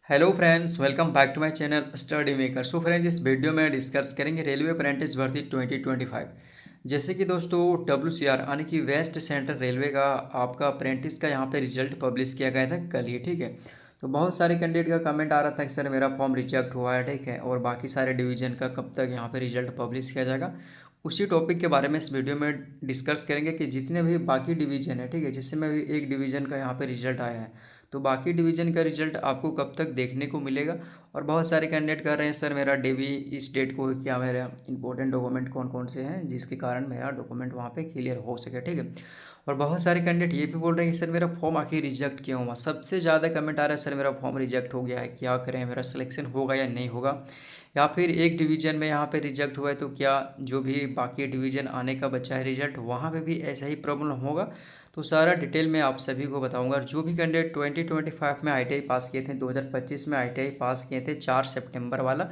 Hello friends, welcome back to my channel study maker. So friends, इस video में discuss करेंगे railway apprentice भर्ती 2025। जैसे कि दोस्तों WCR यानी कि वेस्ट सेंट्रल रेलवे का आपका अप्रेंटिस का यहाँ पे रिजल्ट पब्लिश किया गया था कल ही। ठीक है, तो बहुत सारे कैंडिडेट का कमेंट आ रहा था कि सर मेरा फॉर्म रिजेक्ट हुआ है। ठीक है, और बाकी सारे डिवीजन का कब तक यहाँ पे रिजल्ट पब्लिश किया जाएगा, उसी टॉपिक के बारे में इस वीडियो में डिस्कस करेंगे कि जितने भी बाकी डिवीजन है, ठीक है, जिसमें भी एक डिवीजन का यहाँ पे रिजल्ट आया है, तो बाकी डिवीजन का रिजल्ट आपको कब तक देखने को मिलेगा। और बहुत सारे कैंडिडेट कर रहे हैं सर मेरा डेवी इस डेट को क्या मेरा इंपॉर्टेंट डॉक्यूमेंट कौन कौन से हैं जिसके कारण मेरा डॉक्यूमेंट वहाँ पे क्लियर हो सके। ठीक है, और बहुत सारे कैंडिडेट ये भी बोल रहे हैं कि सर मेरा फॉर्म आखिर रिजेक्ट क्यों हुआ। सबसे ज़्यादा कमेंट आ रहा है सर मेरा फॉर्म रिजेक्ट हो गया है, क्या करें, मेरा सिलेक्शन होगा या नहीं होगा, या फिर एक डिवीज़न में यहाँ पे रिजेक्ट हुआ है तो क्या जो भी बाकी डिवीज़न आने का बचा है रिजल्ट वहाँ पे भी ऐसा ही प्रॉब्लम होगा। तो सारा डिटेल में आप सभी को बताऊंगा। और जो भी कैंडिडेट 2025 में ITI पास किए थे, 2025 में ITI पास किए थे 4 सितंबर वाला,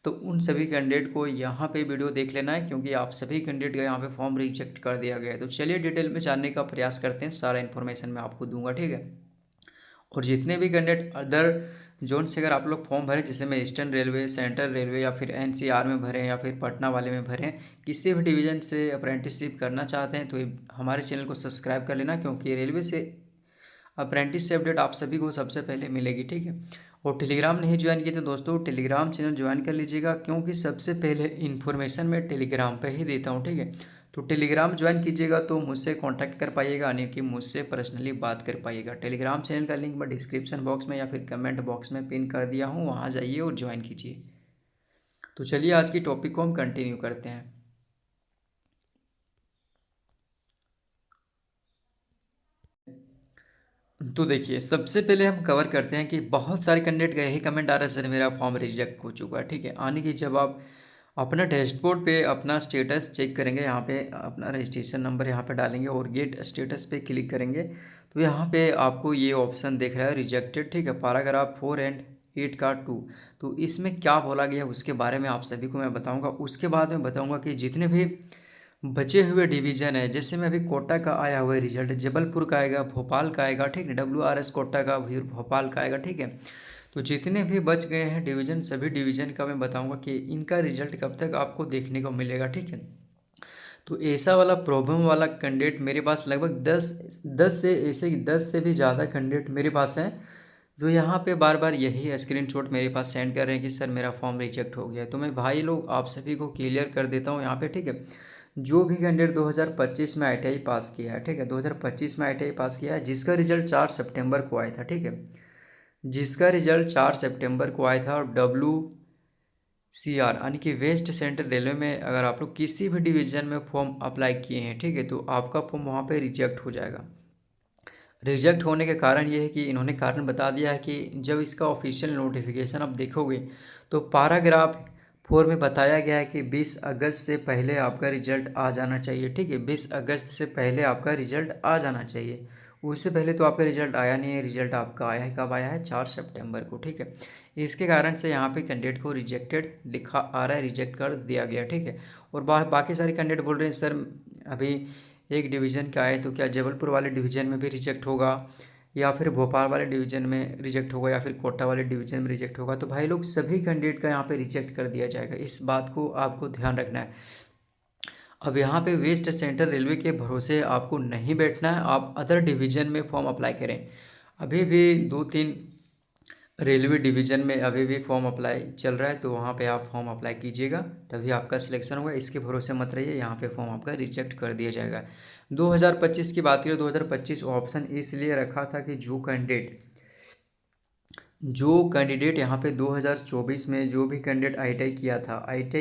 तो उन सभी कैंडिडेट को यहाँ पे वीडियो देख लेना है, क्योंकि आप सभी कैंडिडेट का यहाँ पे फॉर्म रिजेक्ट कर दिया गया है। तो चलिए डिटेल में जानने का प्रयास करते हैं, सारा इन्फॉर्मेशन मैं आपको दूंगा। ठीक है, और जितने भी कैंडिडेट अदर जोन से अगर आप लोग फॉर्म भरें, जैसे मैं ईस्टर्न रेलवे, सेंट्रल रेलवे या फिर NCR में भरें या फिर पटना वाले में भरें, किसी भी डिवीज़न से अप्रेंटिसशिप करना चाहते हैं तो हमारे चैनल को सब्सक्राइब कर लेना, क्योंकि रेलवे से अप्रेंटिस से अपडेट आप सभी को सबसे पहले मिलेगी। ठीक है, और टेलीग्राम नहीं ज्वाइन किए तो दोस्तों टेलीग्राम चैनल ज्वाइन कर लीजिएगा, क्योंकि सबसे पहले इन्फॉर्मेशन मैं टेलीग्राम पे ही देता हूँ। ठीक है, तो टेलीग्राम ज्वाइन कीजिएगा तो मुझसे कांटेक्ट कर पाइएगा, यानी कि मुझसे पर्सनली बात कर पाइएगा। टेलीग्राम चैनल का लिंक मैं डिस्क्रिप्शन बॉक्स में या फिर कमेंट बॉक्स में पिन कर दिया हूँ, वहाँ जाइए और ज्वाइन कीजिए। तो चलिए आज की टॉपिक को हम कंटिन्यू करते हैं। तो देखिए, सबसे पहले हम कवर करते हैं कि बहुत सारे कैंडिडेट का यही कमेंट आ रहा है सर मेरा फॉर्म रिजेक्ट हो चुका है। ठीक है, आने की जब आप अपना डैशबोर्ड पे अपना स्टेटस चेक करेंगे, यहाँ पे अपना रजिस्ट्रेशन नंबर यहाँ पे डालेंगे और गेट स्टेटस पे क्लिक करेंगे, तो यहाँ पे आपको ये ऑप्शन दिख रहा है रिजेक्टेड। ठीक है, पैराग्राफ 4 एंड 8 का 2। तो इसमें क्या बोला गया है उसके बारे में आप सभी को मैं बताऊँगा। उसके बाद मैं बताऊँगा कि जितने भी बचे हुए डिवीज़न है, जैसे में अभी कोटा का आया हुआ है रिजल्ट, जबलपुर का आएगा, भोपाल का आएगा। ठीक है, WRS कोटा का फिर भोपाल का आएगा। ठीक है, तो जितने भी बच गए हैं डिवीज़न, सभी डिवीज़न का मैं बताऊंगा कि इनका रिजल्ट कब तक आपको देखने को मिलेगा। ठीक है, तो ऐसा वाला प्रॉब्लम वाला कैंडिडेट मेरे पास लगभग 10 से ऐसे 10 से भी ज़्यादा कैंडिडेट मेरे पास हैं, जो यहाँ पे बार बार यही स्क्रीनशॉट मेरे पास सेंड कर रहे हैं कि सर मेरा फॉर्म रिजेक्ट हो गया है। तो मैं भाई लोग आप सभी को क्लियर कर देता हूँ यहाँ पे। ठीक है, जो भी कैंडिडेट 2025 में ITI पास किया है, ठीक है, 2025 में ITI पास किया है, जिसका रिजल्ट 4 सितंबर को आया था। ठीक है, जिसका रिजल्ट 4 सितंबर को आया था, और WCR यानी कि वेस्ट सेंट्रल रेलवे में अगर आप लोग किसी भी डिवीज़न में फॉर्म अप्लाई किए हैं, ठीक है, तो आपका फॉर्म वहाँ पे रिजेक्ट हो जाएगा। रिजेक्ट होने के कारण ये है कि इन्होंने कारण बता दिया है कि जब इसका ऑफिशियल नोटिफिकेशन आप देखोगे तो पैराग्राफ 4 में बताया गया है कि 20 अगस्त से पहले आपका रिजल्ट आ जाना चाहिए। ठीक है, 20 अगस्त से पहले आपका रिजल्ट आ जाना चाहिए। उससे पहले तो आपका रिजल्ट आया नहीं है। रिजल्ट आपका आया है, कब आया है? 4 सितंबर को। ठीक है, इसके कारण से यहाँ पे कैंडिडेट को रिजेक्टेड लिखा आ रहा है, रिजेक्ट कर दिया गया। ठीक है, और बाकी सारे कैंडिडेट बोल रहे हैं सर अभी एक डिवीज़न का है तो क्या जबलपुर वाले डिवीज़न में भी रिजेक्ट होगा, या फिर भोपाल वाले डिवीज़न में रिजेक्ट होगा, या फिर कोटा वाले डिवीज़न में रिजेक्ट होगा। तो भाई लोग सभी कैंडिडेट का यहाँ पे रिजेक्ट कर दिया जाएगा, इस बात को आपको ध्यान रखना है। अब यहाँ पे वेस्ट सेंट्रल रेलवे के भरोसे आपको नहीं बैठना है, आप अदर डिवीज़न में फॉर्म अप्लाई करें। अभी भी 2-3 रेलवे डिवीज़न में अभी भी फॉर्म अप्लाई चल रहा है, तो वहाँ पे आप फॉर्म अप्लाई कीजिएगा, तभी आपका सिलेक्शन होगा। इसके भरोसे मत रहिए, यहाँ पे फॉर्म आपका रिजेक्ट कर दिया जाएगा। 2025 की बात करें, 2025 ऑप्शन इसलिए रखा था कि जो कैंडिडेट यहाँ पे 2024 में जो भी कैंडिडेट आई टी आई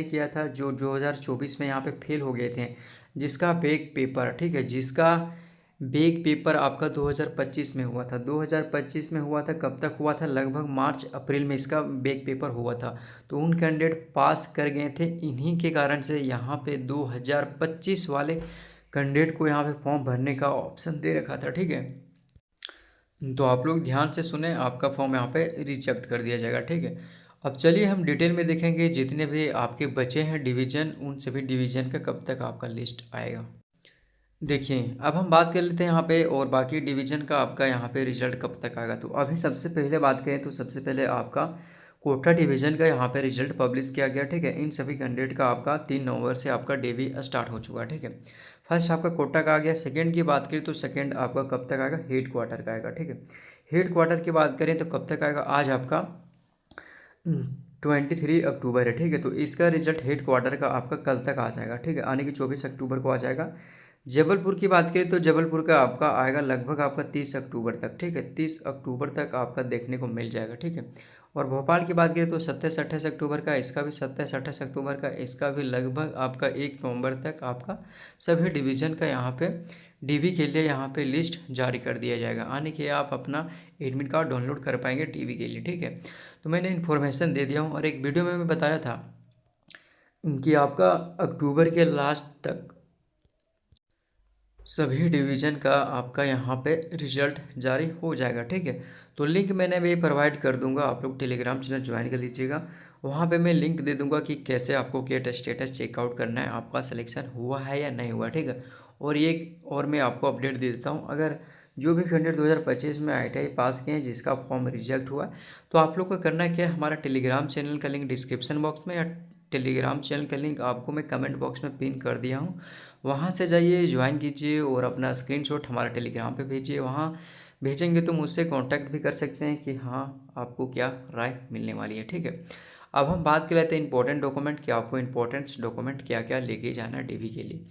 किया था, जो 2024 में यहाँ पे फेल हो गए थे, जिसका बैक पेपर, ठीक है, जिसका बैक पेपर आपका 2025 में हुआ था। 2025 में हुआ था, कब तक हुआ था? लगभग मार्च अप्रैल में इसका बैक पेपर हुआ था। तो उन कैंडिडेट पास कर गए थे, इन्हीं के कारण से यहाँ पे 2025 वाले कैंडिडेट को यहाँ पे फॉर्म भरने का ऑप्शन दे रखा था। ठीक है, तो आप लोग ध्यान से सुने, आपका फॉर्म यहाँ पे रिजेक्ट कर दिया जाएगा। ठीक है, अब चलिए हम डिटेल में देखेंगे जितने भी आपके बचे हैं डिवीज़न, उन सभी डिवीज़न का कब तक आपका लिस्ट आएगा। देखिए, अब हम बात कर लेते हैं यहाँ पे और बाकी डिवीज़न का आपका यहाँ पे रिज़ल्ट कब तक आएगा। तो अभी सबसे पहले बात करें तो सबसे पहले आपका कोटा डिवीज़न का यहाँ पे रिज़ल्ट पब्लिश किया गया, ठीक है। इन सभी कैंडिडेट का आपका 3 नवंबर से आपका डीवी स्टार्ट हो चुका है, ठीक है। फर्स्ट आपका कोटा का आ गया। सेकंड की बात करें तो सेकंड आपका कब तक आएगा, हेड क्वार्टर का आएगा, ठीक है। हेड क्वार्टर की बात करें तो कब तक आएगा, आज आपका 23 अक्टूबर है, ठीक है। तो इसका रिजल्ट हेड क्वार्टर का आपका कल तक आ जाएगा, ठीक है, आने की 24 अक्टूबर को आ जाएगा। जबलपुर की बात करें तो जबलपुर का आपका आएगा लगभग आपका 30 अक्टूबर तक, ठीक है, 30 अक्टूबर तक आपका देखने को मिल जाएगा, ठीक है। और भोपाल की बात करें तो 27-28 अक्टूबर का, इसका भी 27-28 अक्टूबर का, इसका भी लगभग आपका 1 नवंबर तक आपका सभी डिवीज़न का यहाँ पे डीवी के लिए यहाँ पे लिस्ट जारी कर दिया जाएगा, आने के आप अपना एडमिट कार्ड डाउनलोड कर पाएंगे टीवी के लिए, ठीक है। तो मैंने इन्फॉर्मेशन दे दिया हूँ और एक वीडियो में मैं बताया था कि आपका अक्टूबर के लास्ट तक सभी डिवीज़न का आपका यहाँ पे रिजल्ट जारी हो जाएगा, ठीक है। तो लिंक मैंने भी प्रोवाइड कर दूंगा, आप लोग टेलीग्राम चैनल ज्वाइन कर लीजिएगा। वहाँ पे मैं लिंक दे दूंगा कि कैसे आपको केट स्टेटस चेकआउट करना है, आपका सिलेक्शन हुआ है या नहीं हुआ, ठीक है। और और मैं आपको अपडेट दे देता हूँ, अगर जो भी कैंडिडेट 2025 में ITI पास किए हैं जिसका फॉर्म रिजेक्ट हुआ तो आप लोग को करना क्या है, हमारा टेलीग्राम चैनल का लिंक डिस्क्रिप्शन बॉक्स में या टेलीग्राम चैनल का लिंक आपको मैं कमेंट बॉक्स में पिन कर दिया हूँ, वहाँ से जाइए, ज्वाइन कीजिए और अपना स्क्रीनशॉट हमारा टेलीग्राम पे भेजिए। वहाँ भेजेंगे तो मुझसे कांटेक्ट भी कर सकते हैं कि हाँ आपको क्या राय मिलने वाली है, ठीक है। अब हम बात कर लेते हैं इंपॉर्टेंट डॉक्यूमेंट कि आपको इंपॉर्टेंट डॉक्यूमेंट क्या क्या लेके जाना है डीवी के लिए।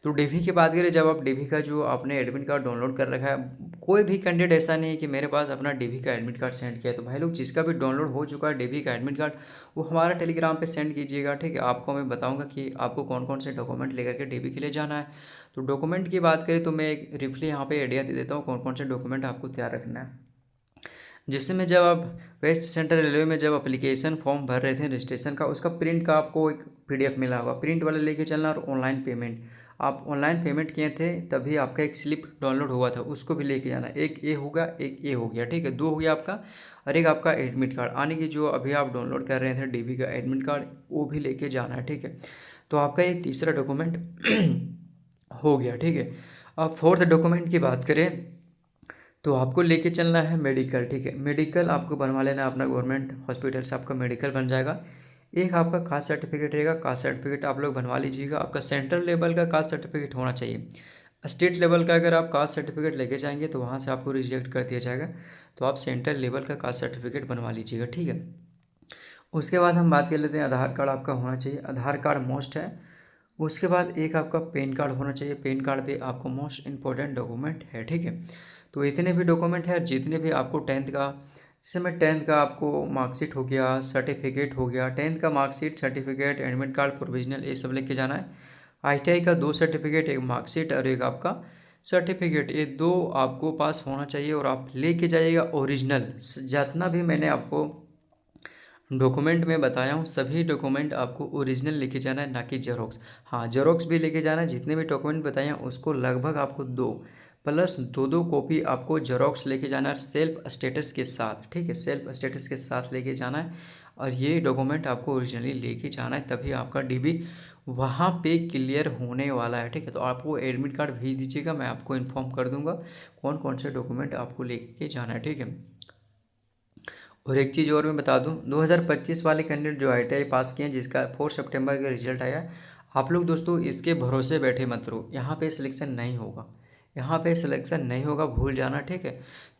तो डीवी की बात करें, जब आप डीवी का जो आपने एडमिट कार्ड डाउनलोड कर रखा है, कोई भी कैंडिडेट ऐसा नहीं है कि मेरे पास अपना डीवी का एडमिट कार्ड सेंड किया है, तो भाई लोग जिसका भी डाउनलोड हो चुका है डीवी का एडमिट कार्ड वो हमारा टेलीग्राम पे सेंड कीजिएगा, ठीक है। आपको मैं बताऊंगा कि आपको कौन कौन से डॉक्यूमेंट लेकर के डीवी के लिए जाना है। तो डॉक्यूमेंट की बात करें तो मैं एक रिफली यहाँ पे आइडिया दे देता हूँ कौन कौन से डॉक्यूमेंट आपको तैयार रखना है। जिसमें जब आप वेस्ट सेंट्रल रेलवे में जब एप्लीकेशन फॉर्म भर रहे थे रजिस्ट्रेशन का, उसका प्रिंट का आपको एक PDF मिला होगा, प्रिंट वाला लेके चलना। और ऑनलाइन पेमेंट, आप ऑनलाइन पेमेंट किए थे तभी आपका एक स्लिप डाउनलोड हुआ था, उसको भी लेके जाना। एक ये होगा, एक ये हो गया, ठीक है, दो हो गया आपका। और एक आपका एडमिट कार्ड, आने की जो अभी आप डाउनलोड कर रहे थे डीवी का एडमिट कार्ड, वो भी लेके जाना है, ठीक है। तो आपका एक तीसरा डॉक्यूमेंट हो गया, ठीक है। अब फोर्थ डॉक्यूमेंट की बात करें तो आपको लेके चलना है मेडिकल, ठीक है। मेडिकल आपको बनवा लेना है अपना गवर्नमेंट हॉस्पिटल से, आपका मेडिकल बन जाएगा। एक आपका कास्ट सर्टिफिकेट रहेगा, कास्ट सर्टिफिकेट आप लोग बनवा लीजिएगा। आपका सेंट्रल लेवल का कास्ट सर्टिफिकेट होना चाहिए। स्टेट लेवल का अगर आप कास्ट सर्टिफिकेट लेके जाएंगे तो वहाँ से आपको रिजेक्ट कर दिया जाएगा, तो आप सेंट्रल लेवल का कास्ट सर्टिफिकेट बनवा लीजिएगा, ठीक है। उसके बाद हम बात कर लेते हैं, आधार कार्ड आपका होना चाहिए, आधार कार्ड मोस्ट है। उसके बाद एक आपका पैन कार्ड होना चाहिए, पैन कार्ड भी आपको मोस्ट इम्पोर्टेंट डॉक्यूमेंट है, ठीक है। तो इतने भी डॉक्यूमेंट है, जितने भी आपको टेंथ का, जैसे मैं टेंथ का आपको मार्कशीट हो गया, सर्टिफिकेट हो गया, टेंथ का marksheet, certificate, admit card, provisional, ये सब लेके जाना है। ITI का 2 सर्टिफिकेट, एक मार्कशीट और एक आपका सर्टिफिकेट, ये दो आपको पास होना चाहिए और आप लेके जाइएगा ओरिजिनल। जितना भी मैंने आपको डॉक्यूमेंट में बताया हूँ सभी डॉक्यूमेंट आपको ओरिजिनल लेके जाना है, ना कि जेरोक्स। हाँ, जेरोक्स भी लेके जाना है, जितने भी डॉक्यूमेंट बताए हैं उसको लगभग आपको 2+2 कॉपी आपको जेरोक्स लेके जाना है, सेल्फ स्टेटस के साथ, ठीक है, सेल्फ स्टेटस के साथ लेके जाना है। और ये डॉक्यूमेंट आपको ओरिजिनली लेके जाना है, तभी आपका डीबी वहाँ पे क्लियर होने वाला है, ठीक है। तो आपको एडमिट कार्ड भेज दीजिएगा, मैं आपको इन्फॉर्म कर दूंगा कौन कौन से डॉक्यूमेंट आपको लेके जाना है, ठीक है। और एक चीज़ और मैं बता दूं, 2025 वाले कैंडिडेट जो ITI पास किए हैं जिसका 4 सितंबर का रिजल्ट आया है, आप लोग दोस्तों इसके भरोसे बैठे मत रहो, यहाँ पे सिलेक्शन नहीं होगा, यहाँ पे सिलेक्शन नहीं होगा, भूल जाना, ठीक है।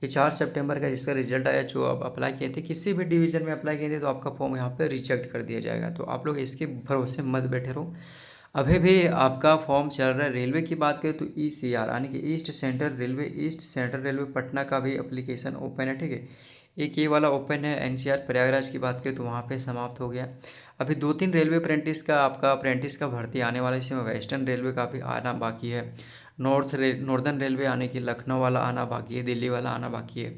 कि 4 सितंबर का जिसका रिजल्ट आया, जो आप अप्लाई किए थे, किसी भी डिवीज़न में अप्लाई किए थे, तो आपका फॉर्म यहाँ पर रिजेक्ट कर दिया जाएगा। तो आप लोग इसके भरोसे मत बैठे रहो। अभी भी आपका फॉर्म चल रहा है। रेलवे की बात करें तो ECR यानी कि east central railway, east central railway Patna का भी एप्लीकेशन ओपन है, ठीक है। एक ये वाला ओपन है। NCR प्रयागराज की बात करें तो वहाँ पे समाप्त हो गया। अभी 2-3 रेलवे अप्रेंटिस का आपका अप्रेंटिस का भर्ती आने वाला है, इसमें वेस्टर्न रेलवे का भी आना बाकी है, नॉर्दर्न रेलवे आने की, लखनऊ वाला आना बाकी है, दिल्ली वाला आना बाकी है,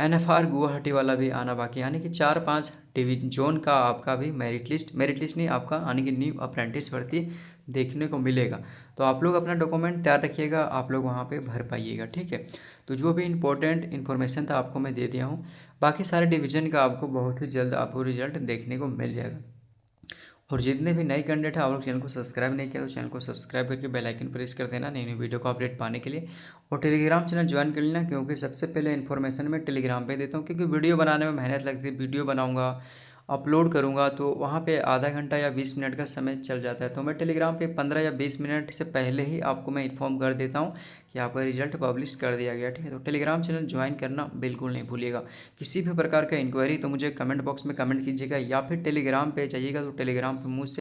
NFR गुवाहाटी वाला भी आना बाकी है। यानी कि 4-5 जोन का आपका भी मेरिट लिस्ट नहीं, आपका यानी कि न्यू अप्रेंटिस भर्ती देखने को मिलेगा। तो आप लोग अपना डॉक्यूमेंट तैयार रखिएगा, आप लोग वहाँ पे भर पाइएगा, ठीक है। तो जो भी इंपॉर्टेंट इन्फॉर्मेशन था आपको मैं दे दिया हूँ, बाकी सारे डिवीज़न का आपको बहुत ही जल्द आपको रिजल्ट देखने को मिल जाएगा। और जितने भी नए कैंडिडेट हैं आप लोग चैनल को सब्सक्राइब नहीं किया तो चैनल को सब्सक्राइब करके बेल आइकन प्रेस कर देना नई नई वीडियो को अपडेट पाने के लिए। और टेलीग्राम चैनल ज्वाइन कर लेना, क्योंकि सबसे पहले इन्फॉर्मेशन मैं टेलीग्राम पे देता हूँ, क्योंकि वीडियो बनाने में मेहनत लगती है। वीडियो बनाऊँगा, अपलोड करूँगा तो वहाँ पे आधा घंटा या 20 मिनट का समय चल जाता है। तो मैं टेलीग्राम पे 15 या 20 मिनट से पहले ही आपको मैं इन्फॉर्म कर देता हूँ कि आपका रिजल्ट पब्लिश कर दिया गया, ठीक है। तो टेलीग्राम चैनल ज्वाइन करना बिल्कुल नहीं भूलिएगा। किसी भी प्रकार का इंक्वायरी तो मुझे कमेंट बॉक्स में कमेंट कीजिएगा, या फिर टेलीग्राम पे जाइएगा तो टेलीग्राम पे मुझसे